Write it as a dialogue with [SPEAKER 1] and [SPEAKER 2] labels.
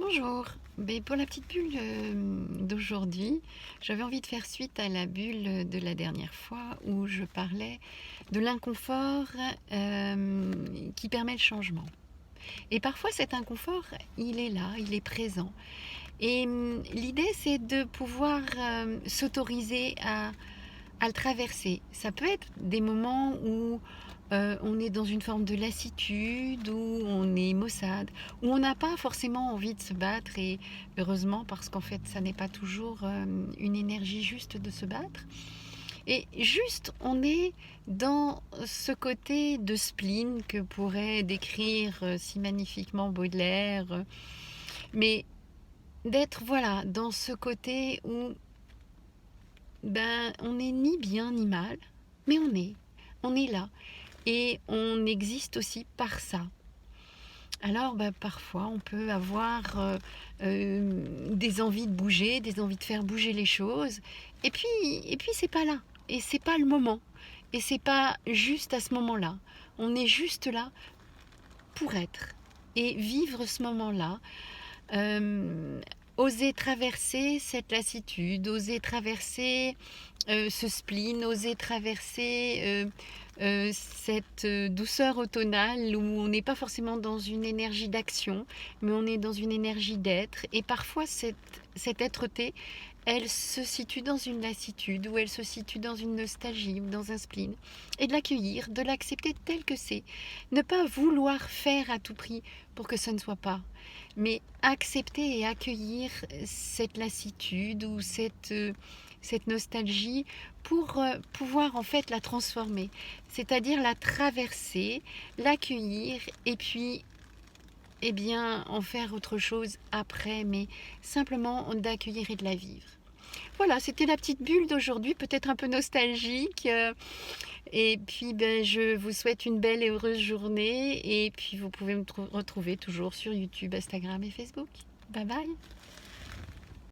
[SPEAKER 1] Bonjour, pour la petite bulle d'aujourd'hui, j'avais envie de faire suite à la bulle de la dernière fois où je parlais de l'inconfort qui permet le changement. Et parfois cet inconfort, il est là, il est présent. Et l'idée, c'est de pouvoir s'autoriser à le traverser. Ça peut être des moments où on est dans une forme de lassitude, où on est maussade, où on n'a pas forcément envie de se battre, et heureusement, parce qu'en fait ça n'est pas toujours une énergie juste de se battre. Et juste on est dans ce côté de spleen que pourrait décrire si magnifiquement Baudelaire, mais d'être voilà dans ce côté où on n'est ni bien ni mal, mais on est là. Et on existe aussi par ça. Alors parfois on peut avoir des envies de bouger, des envies de faire bouger les choses, et puis c'est pas là, et c'est pas le moment, et c'est pas juste à ce moment-là. On est juste là pour être et vivre ce moment-là. Euh, Oser traverser cette lassitude, oser traverser ce spleen, oser traverser cette douceur automnale où on n'est pas forcément dans une énergie d'action, mais on est dans une énergie d'être. Et parfois, cette être-té, elle se situe dans une lassitude, ou elle se situe dans une nostalgie, ou dans un spleen. Et de l'accueillir, de l'accepter tel que c'est. Ne pas vouloir faire à tout prix pour que ce ne soit pas, mais accepter et accueillir cette lassitude ou cette nostalgie pour pouvoir en fait la transformer, c'est-à-dire la traverser, l'accueillir et puis en faire autre chose après, mais simplement d'accueillir et de la vivre. Voilà, c'était la petite bulle d'aujourd'hui, peut-être un peu nostalgique. Et puis, je vous souhaite une belle et heureuse journée. Et puis, vous pouvez me retrouver toujours sur YouTube, Instagram et Facebook. Bye bye!